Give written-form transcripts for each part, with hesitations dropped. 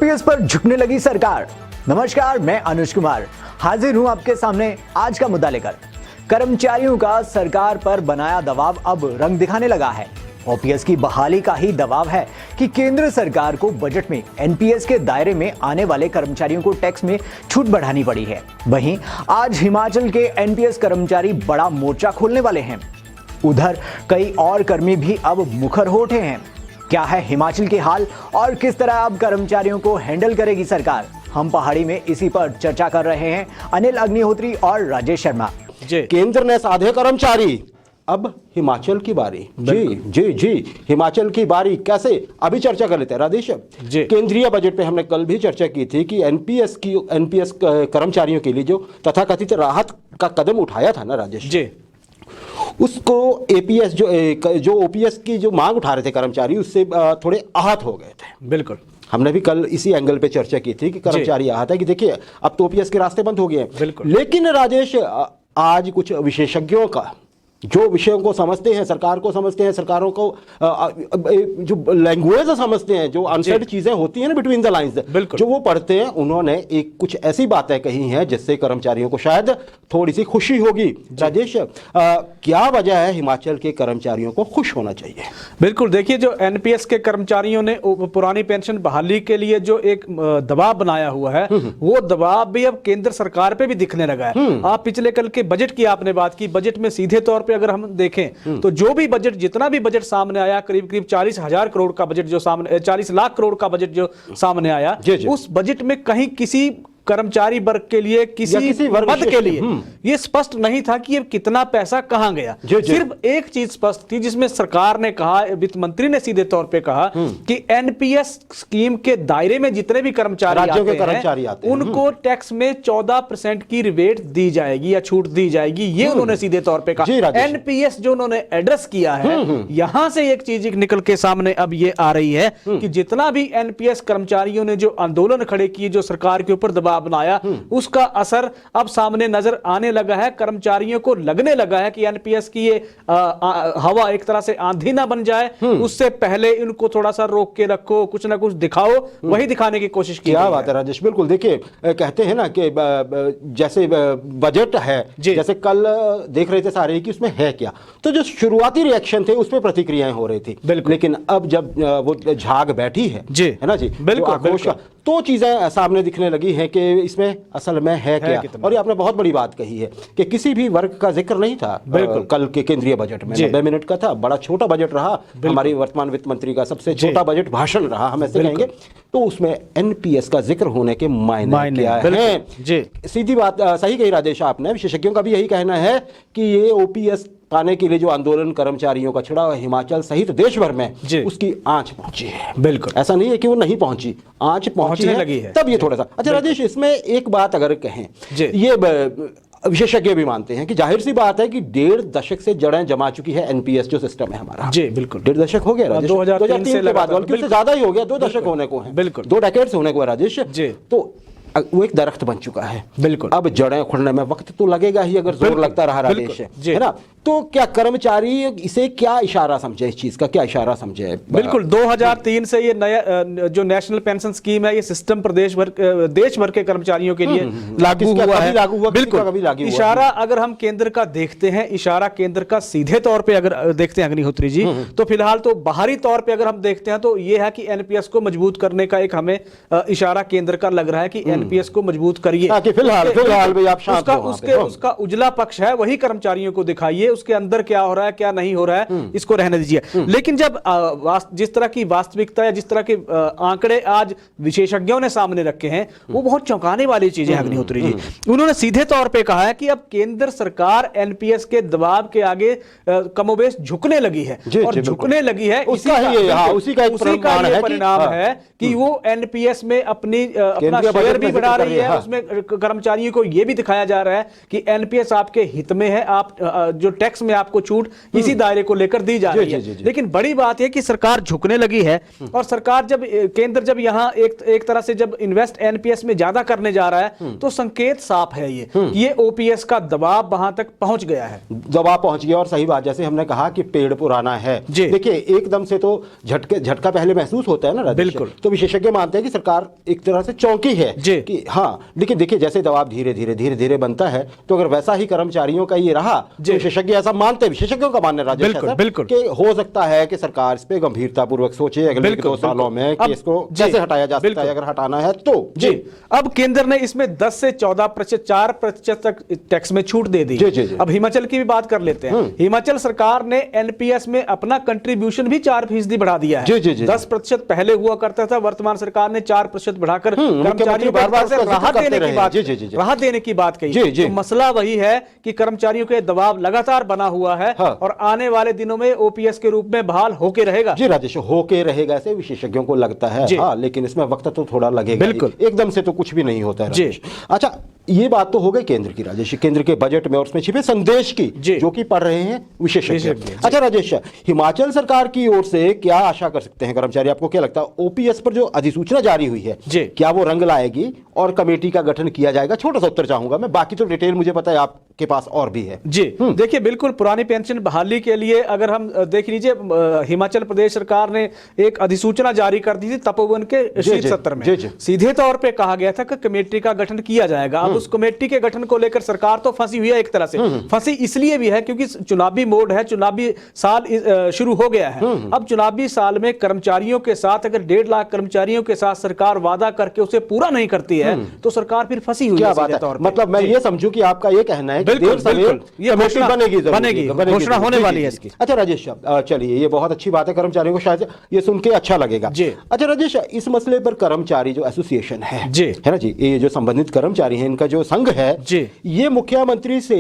NPS पर झुकने लगी सरकार। नमस्कार, मैं अनुज कुमार हाजिर हूं आपके सामने आज का मुद्दा लेकर। कर्मचारियों का सरकार पर बनाया दबाव अब रंग दिखाने लगा है। ओपीएस की बहाली का ही दबाव है कि केंद्र सरकार को बजट में एनपीएस के दायरे में आने वाले कर्मचारियों को टैक्स में छूट बढ़ानी पड़ी है। वहीं आज हिमाचल के एनपीएस कर्मचारी बड़ा मोर्चा खोलने वाले हैं। उधर कई और कर्मी भी अब मुखर हो उठे हैं। क्या है हिमाचल के हाल और किस तरह अब कर्मचारियों को हैंडल करेगी सरकार? हम पहाड़ी में इसी पर चर्चा कर रहे हैं अनिल अग्निहोत्री और राजेश शर्मा। केंद्र ने साधे कर्मचारी, अब हिमाचल की बारी। जी जी जी, हिमाचल की बारी कैसे, अभी चर्चा कर लेते हैं राजेश जी। केंद्रीय बजट पे हमने कल भी चर्चा की थी कि एनपीएस कर्मचारियों के लिए जो तथाकथित राहत का कदम उठाया था ना राजेश जी, उसको एपीएस जो ओपीएस की जो मांग उठा रहे थे कर्मचारी, उससे थोड़े आहत हो गए थे। बिल्कुल, हमने भी कल इसी एंगल पे चर्चा की थी कि कर्मचारी आहत है कि देखिए अब तो ओपीएस के रास्ते बंद हो गए हैं। लेकिन राजेश, आज कुछ विशेषज्ञों का, जो विषयों को समझते हैं, सरकार को समझते हैं, सरकारों को जो लैंग्वेज समझते हैं, जो अनसेड चीजें होती हैं ना बिटवीन द लाइंस, जो वो पढ़ते हैं, उन्होंने एक कुछ ऐसी बातें कही हैं जिससे कर्मचारियों को शायद थोड़ी सी खुशी होगी। राजेश, क्या वजह है हिमाचल के कर्मचारियों को खुश होना चाहिए? बिल्कुल, देखिए जो एनपीएस के कर्मचारियों ने पुरानी पेंशन बहाली के लिए जो एक दबाव बनाया हुआ है, वो दबाव भी अब केंद्र सरकार पे भी दिखने लगा है। आप पिछले कल के बजट की आपने बात की, बजट में सीधे तौर पे अगर हम देखें तो जो भी बजट, जितना भी बजट सामने आया, करीब करीब 40,000 करोड़ का बजट जो सामने, 40 लाख करोड़ का बजट जो सामने आया, उस बजट में कहीं किसी कर्मचारी वर्ग के लिए, किसी पद के लिए ये स्पष्ट नहीं था कि ये कितना पैसा कहां गया। सिर्फ एक चीज स्पष्ट थी जिसमें सरकार ने कहा, वित्त मंत्री ने सीधे तौर पे कहा कि एनपीएस स्कीम के दायरे में जितने भी कर्मचारी आते हैं उनको टैक्स में 14% की रिबेट दी जाएगी या छूट दी जाएगी। ये उन्होंने सीधे तौर पे कहा। एनपीएस जो उन्होंने एड्रेस किया है, यहां से एक चीज निकल के सामने अब ये आ रही है कि जितना भी एनपीएस कर्मचारियों ने जो आंदोलन खड़े किए, जो सरकार के ऊपर दबाव बनाया, उसका असर अब सामने नजर आने लगा है। कर्मचारियों को लगने लगा है कि एनपीएस की ये हवा एक तरह से आंधी ना बन जाए, उससे पहले इनको थोड़ा सा रोक के रखो, कुछ ना कुछ दिखाओ, वही दिखाने की कोशिश की। क्या बात है राजेश, बिल्कुल। देखिए, कहते हैं ना कि जैसे बजट है, जैसे कल देख रहे थे सारे कि उसमें है क्या, तो जो शुरुआती रिएक्शन थे उसमें प्रतिक्रियाएं हो रही थी, लेकिन अब जब वो झाग बैठी है ना जी, बिल्कुल, तो चीजें सामने दिखने लगी हैं कि इसमें असल में है क्या। और ये आपने बहुत बड़ी बात कही है कि किसी भी वर्ग का जिक्र नहीं था कल के केंद्रीय बजट में। 90 मिनट का था, बड़ा छोटा बजट रहा, हमारी वर्तमान वित्त मंत्री का सबसे छोटा बजट भाषण रहा, हम ऐसे कहेंगे। तो उसमें एनपीएस का जिक्र होने के मायने क्या है? सीधी बात, सही कही राजेश आपने। विशेषज्ञों का भी यही कहना है कि ये ओपीएस पाने के लिए जो आंदोलन कर्मचारियों का छिड़ा हुआ हिमाचल सहित देश भर में, उसकी आंच पहुंची है। बिल्कुल, ऐसा नहीं है कि वो नहीं पहुंची, आंच पहुंचने लगी है, तब ये थोड़ा सा। अच्छा राजेश, इसमें एक बात अगर कहें, ये विशेषज्ञ भी मानते हैं कि जाहिर सी बात है कि 1.5 दशक से जड़ें जमा चुकी है एनपीएस जो सिस्टम है हमारा। जी बिल्कुल, 1.5 दशक हो गया, 2003 के बाद, बल्कि उससे ज्यादा ही हो गया, 2 दशक होने को है, बिल्कुल 2 डेकेड्स होने को है राजेश। तो वो एक दरख्त बन चुका है, बिल्कुल। अब जड़ें उखड़ने में वक्त तो लगेगा ही, अगर जोर लगता रहा राजेश, है ना। तो क्या कर्मचारी इसे क्या इशारा समझे, इस चीज का क्या इशारा समझे? बिल्कुल, 2003 से ये नया जो नेशनल पेंशन स्कीम है, ये सिस्टम देश भर के कर्मचारियों के लिए लागू हुआ है। बिल्कुल, इशारा अगर हम केंद्र का देखते हैं, इशारा केंद्र का सीधे तौर पे अगर देखते हैं अग्निहोत्री जी, तो फिलहाल तो बाहरी तौर पे अगर हम देखते हैं तो ये है कि एनपीएस को मजबूत करने का एक हमें इशारा केंद्र का लग रहा है कि एनपीएस को मजबूत करिए। उसका उजला पक्ष है, वही कर्मचारियों को दिखाइए, उसके अंदर क्या हो रहा है क्या नहीं हो रहा है, इसको रहने दीजिए। लेकिन जब जिस तरह की वास्तविकता या जिस तरह के आंकड़े आज विशेषज्ञों ने सामने रखे हैं, वो बहुत चौंकाने वाली चीजें। अग्निहोत्री जी, उन्होंने सीधे तौर पे कहा है कि अब केंद्र सरकार एनपीएस के दबाव के आगे कमोबेश झुकने लगी है, और झुकने लगी है, उसी का परिणाम है कि वो एनपीएस में अपना शेयर भी जिक्र बढ़ा कर रही रही है, है, हाँ। उसमें कर्मचारियों को यह भी दिखाया जा रहा है कि एनपीएस आपके हित में है, आप जो टैक्स में आपको छूट इसी दायरे को लेकर दी जा जी, रही जी, है। जी, जी। लेकिन बड़ी बात यह कि सरकार झुकने लगी है, और सरकार जब केंद्र जब यहां एक तरह से जब इन्वेस्ट एनपीएस में ज्यादा करने जा रहा है, तो संकेत साफ है ये ओपीएस का दबाव वहां तक पहुंच गया है। दबाव पहुंच गया। और सही बात, जैसे हमने कहा कि पेड़ पुराना है, जी। देखिए एकदम से तो झटका पहले महसूस होता है ना राजेश। बिल्कुल। तो विशेषज्ञ मानते हैं कि सरकार एक तरह से चौंकी है जी। कि हाँ, लेकिन देखिए जैसे दबाव धीरे धीरे बनता है, तो अगर वैसा ही कर्मचारियों का ये रहा, तो विशेषज्ञ ऐसा मानते हैं, विशेषज्ञों का मानना राजेश बिल्कुल, ऐसा, बिल्कुल। कि हो सकता है कि सरकार इस पे गंभीरतापूर्वक सोचे अगले बिल्कुल, 2 सालों में बिल्कुल। कि इसको जी, कैसे हटाया जा सकता बिल्कुल। है, अगर हटाना है तो। जी, अब केंद्र ने इसमें 10 से 14%, 4% तक टैक्स में छूट दे दी। जी, जी, जी। अब हिमाचल की भी बात कर लेते हैं। हिमाचल सरकार ने एनपीएस में अपना कंट्रीब्यूशन भी 4% बढ़ा दिया है। जी, जी, जी। 10% पहले हुआ करता था, वर्तमान सरकार ने 4% बढ़ाकर मुख्यमंत्री कर्मचारियों को बार-बार इससे उसका जिक्र राहत करते देने की रहे। बात, जी, जी, जी, जी। राहत देने की बात कही। जी, जी। तो मसला वही है कि कर्मचारियों के दबाव लगातार बना हुआ है, हाँ। और आने वाले दिनों में ओपीएस के रूप में बहाल होके रहेगा। जी राजेश, होके रहेगा ऐसे विशेषज्ञों को लगता है। जी। हाँ, लेकिन इसमें वक्त तो थोड़ा लगेगा। बिल्कुल। एकदम से तो कुछ भी नहीं होता है जी। राजेश। अच्छा, ये बात तो हो गई केंद्र की राजेश, केंद्र के बजट में और उसमें छिपे संदेश की, जी। जो कि पढ़ रहे हैं विशेषज्ञ। विशेषज्ञ, अच्छा राजेश, हिमाचल सरकार की ओर से क्या आशा कर सकते हैं कर्मचारी? आपको क्या लगता है ओपीएस पर जो अधिसूचना जारी हुई है, जी। क्या वो रंग लाएगी और कमेटी का गठन किया जाएगा? छोटा सा उत्तर चाहूंगा मैं, बाकी तो डिटेल मुझे पता है आपके पास और भी है। जी, देखिए बिल्कुल पुरानी पेंशन बहाली के लिए अगर हम देख लीजिए, हिमाचल प्रदेश सरकार ने एक अधिसूचना जारी कर दी थी तपोवन के शीत सत्र में। जी, जी। सीधे तौर पे कहा गया था कि कमेटी का गठन किया जाएगा। अब उस कमेटी के गठन को लेकर सरकार तो फंसी हुई है, एक तरह से फंसी इसलिए भी है क्योंकि चुनावी मोड है, चुनावी साल शुरू हो गया है। अब चुनावी साल में कर्मचारियों के साथ अगर 1.5 लाख कर्मचारियों के साथ सरकार वादा करके उसे पूरा नहीं करती है, तो सरकार फिर फंसी हुई क्या है बात सीधे है? तौर पे। मतलब मैं ये समझूं कि आपका ये कहना है कि बिल्कुल, देर सवेर बिल्कुल। ये कमेटी घोषणा बनेगी, घोषणा होने जी, वाली जी, है जी। इसकी। अच्छा राजेश, चलिए ये बहुत अच्छी बात है, कर्मचारियों को शायद ये सुन के अच्छा लगेगा। जी। अच्छा राजेश, इस मसले पर कर्मचारी जो एसोसिएशन है जी। है ना जी, ये जो संबंधित कर्मचारी हैं, इनका जो संघ है जी। ये मुख्यमंत्री से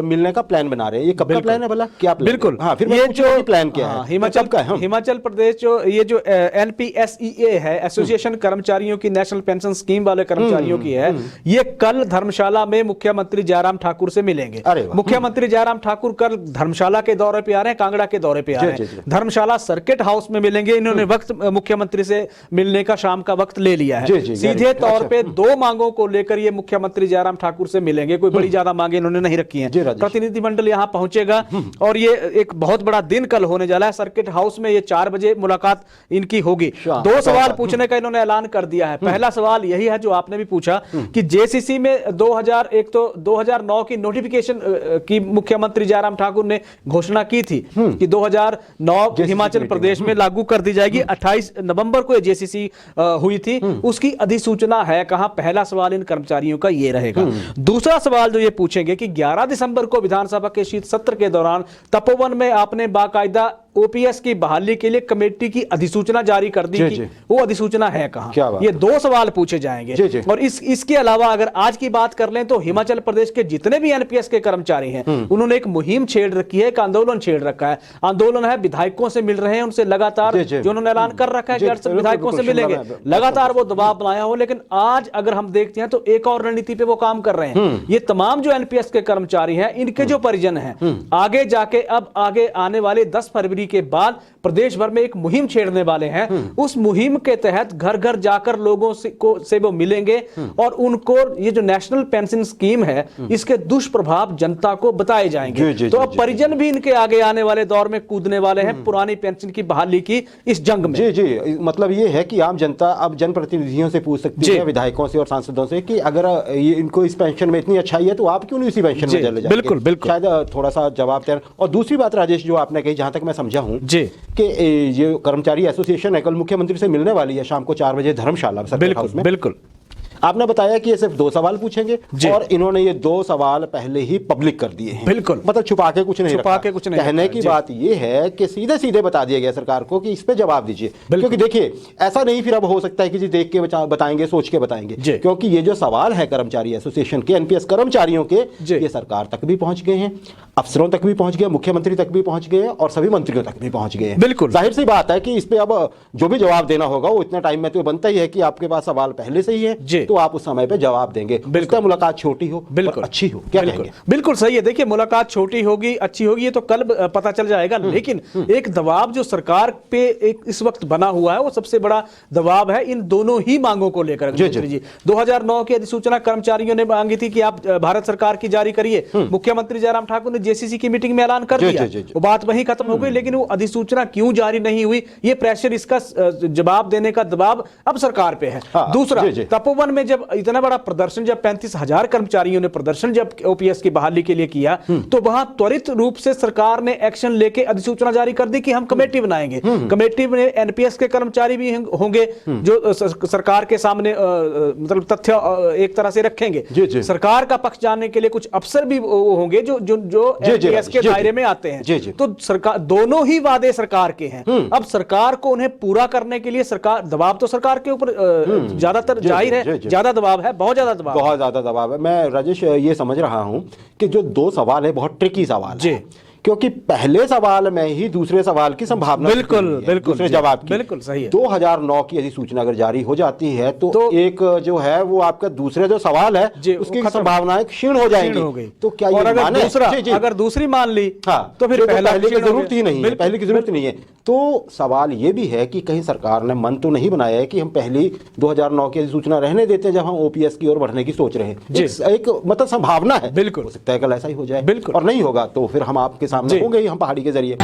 मिलने का प्लान बना रहे हैं। ये कब का प्लान है भला? क्या प्लान? बिल्कुल। हाँ, फिर ये मैं पूछूंगा जो कि प्लान क्या है, हिमाचल कब का है? हिमाचल प्रदेश जो एनपीएसईए है, एसोसिएशन कर्मचारियों की नेशनल पेंशन स्कीम वाले कर्मचारियों की है, ये कल धर्मशाला में मुख्यमंत्री जयराम ठाकुर से मिलेंगे। अरे वाह। मुख्यमंत्री जयराम ठाकुर कल धर्मशाला के दौरे पे आ रहे हैं, कांगड़ा के दौरे पे आ रहे जी, हैं। जी। धर्मशाला सर्किट हाउस में मिलेंगे। इन्होंने वक्त मुख्यमंत्री से मिलने का शाम का वक्त ले लिया जी, है। जी, सीधे very good। तौर अच्छा। पे 2 मांगों को लेकर ये मुख्यमंत्री जयराम ठाकुर से मिलेंगे। कोई बड़ी ज्यादा मांगे इन्होंने नहीं रखी जी, हैं। राजेश। प्रतिनिधिमंडल यहां पहुंचेगा और ये एक बहुत बड़ा दिन कल होने जा रहा है। सर्किट हाउस में ये 4 बजे मुलाकात इनकी होगी। शाम, 2 सवाल शाम। पूछने का इन्होंने ऐलान कर दिया है। पहला सवाल यही है जो आपने भी पूछा कि जेसीसी में 2009 की नोटिफिकेशन की मुख्यमंत्री जयराम ठाकुर ने घोषणा की थी कि 2009 हिमाचल प्रदेश में लागू कर दी जाएगी। 28 नवंबर को जेसीसी हुई थी, उसकी अधिसूचना है कहां? पहला सवाल इन कर्मचारियों का ये रहेगा। दूसरा सवाल जो ये पूछेंगे कि 11 दिसंबर को विधानसभा के शीत सत्र के दौरान तपोवन में आपने बाकायदा ओपीएस की बहाली के लिए कमेटी की अधिसूचना जारी कर दी जी, कि जी। वो अधिसूचना है कहां? क्या बात ये 2 सवाल पूछे जाएंगे। जी, जी। और इसके अलावा अगर आज की बात कर लें तो हिमाचल प्रदेश के जितने भी एनपीएस के कर्मचारी हैं, उन्होंने एक मुहिम छेड़ रखी है, एक आंदोलन छेड़ रखा है। आंदोलन है, विधायकों से मिल रहे हैं, उनसे लगातार जी, जी। जो उन्होंने ऐलान कर रखा है जी, कि 8 बिल्कुल, विधायकों से बिल्कुल, मिलेंगे, शिमला में- लगातार वो दबाव बनाया हो। लेकिन आज अगर हम देखते हैं तो एक और रणनीति पे वो काम कर रहे हैं। ये तमाम जो एनपीएस के कर्मचारी हैं, इनके जो परिजन हैं, आगे जाके अब आगे आने वाले 10 फरवरी के बाद प्रदेश भर में एक मुहिम छेड़ने वाले हैं। उस मुहिम के तहत घर घर जाकर लोगों से वो मिलेंगे और उनको ये जो नेशनल पेंशन स्कीम है, इसके दुष्प्रभाव जनता को बताए जाएंगे। जी, जी, तो जी, अब जी, परिजन भी इनके आगे आने वाले दौर में कूदने वाले हैं पुरानी पेंशन की बहाली की इस जंग में। जी जी, मतलब ये है कि आम जनता अब जनप्रतिनिधियों से पूछ सकती जी। है, विधायकों से और सांसदों से, कि अगर ये इनको इस पेंशन में इतनी अच्छाई है तो आप क्यों नहीं इसी पेंशन जी, में चले जाएंगे? बिल्कुल, बिल्कुल। शायद थोड़ा सा जवाब तैयार। और दूसरी बात राजेश जो आपने कही, जहां तक मैं समझा हूं जी। कि ये कर्मचारी एसोसिएशन है कल मुख्यमंत्री से मिलने वाली है शाम को 4 बजे धर्मशाला सर्किट हाउस में। बिल्कुल। आपने बताया कि ये सिर्फ 2 सवाल पूछेंगे जी। और इन्होंने ये 2 सवाल पहले ही पब्लिक कर दिए हैं। बिल्कुल। मतलब छुपा के कुछ नहीं छुपा रखा। के कुछ नहीं कहने रखा, की जी। बात ये है कि सीधे सीधे बता दिया गया सरकार को कि इस पे जवाब दीजिए। बिल्कुल। क्योंकि देखिए ऐसा नहीं फिर अब हो सकता है कि जी देख के बताएंगे, सोच के बताएंगे। जी। क्योंकि ये जो सवाल है कर्मचारी एसोसिएशन के, एनपीएस कर्मचारियों के, जी। ये सरकार तक भी पहुंच गए हैं। अफसरों तक भी पहुंच गए, मुख्यमंत्री तक भी पहुंच गए और सभी मंत्रियों तक भी पहुंच गए। बिल्कुल। जाहिर सी बात है कि इस पे अब जो भी जवाब देना होगा वो इतना टाइम में तो बनता ही है कि आपके पास सवाल पहले से ही है तो आप उस समय पे जवाब देंगे। बिल्कुल, मुलाकात छोटी हो बिल्कुल अच्छी हो, क्या बिल्कुल कहेंगे? बिल्कुल सही है। देखिए, मुलाकात छोटी होगी अच्छी होगी ये तो कल पता चल जाएगा, लेकिन एक दबाव जो सरकार पे एक इस वक्त बना हुआ है वो सबसे बड़ा दबाव है इन दोनों ही मांगों को लेकर। जी 2009 की अधिसूचना कर्मचारियों ने मांगी थी कि आप भारत सरकार की जारी करिए। मुख्यमंत्री जयराम ठाकुर ने जेसीसी की मीटिंग में ऐलान कर दिया, वो बात वहीं खत्म हो गई। लेकिन वो अधिसूचना क्यों जारी नहीं हुई, ये प्रेशर, इसका जवाब देने का दबाव अब सरकार पे है। दूसरा, तपोवन में जब इतना बड़ा प्रदर्शन, जब 35,000 कर्मचारियों ने प्रदर्शन जब ओपीएस की बहाली के लिए किया, तो वहां त्वरित रूप से सरकार ने एक्शन लेके अधिसूचना जारी कर दी कि हम कमेटी बनाएंगे। कमेटी में एनपीएस के कर्मचारी भी होंगे जो सरकार के सामने मतलब तथ्य एक तरह से रखेंगे। सरकार का पक्ष जानने के लिए कुछ अफसर भी होंगे जो एनपीएस के दायरे में आते हैं। तो सरकार, दोनों ही वादे सरकार के हैं। अब सरकार को उन्हें पूरा करने के लिए सरकार, दबाव तो सरकार के ऊपर ज्यादातर जाहिर है, ज्यादा दबाव है, बहुत ज्यादा दबाव है। मैं राजेश ये समझ रहा हूं कि जो दो सवाल है बहुत ट्रिकी सवाल है, क्योंकि पहले सवाल में ही दूसरे सवाल की संभावना बिल्कुल दूसरे जवाब की बिल्कुल सही है। 2009 की अधिसूचना अगर जारी हो जाती है तो एक जो है वो आपका दूसरे जो सवाल है उसकी संभावनाएं क्षीण हो जाएंगी। तो क्या ये अगर दूसरी मान ली तो फिर पहले की जरूरत ही नहीं है, पहले की जरूरत नहीं है। तो सवाल ये भी है कि कहीं सरकार ने मन तो नहीं बनाया है कि हम पहली 2009 की अधिसूचना रहने देते हैं जब हम ओपीएस की ओर बढ़ने की सोच रहे हैं। एक मतलब संभावना है, बिल्कुल हो सकता है कल ऐसा ही हो जाए, बिल्कुल, और नहीं होगा तो फिर हम आपके सामने होंगे ही, हम पहाड़ी के जरिए।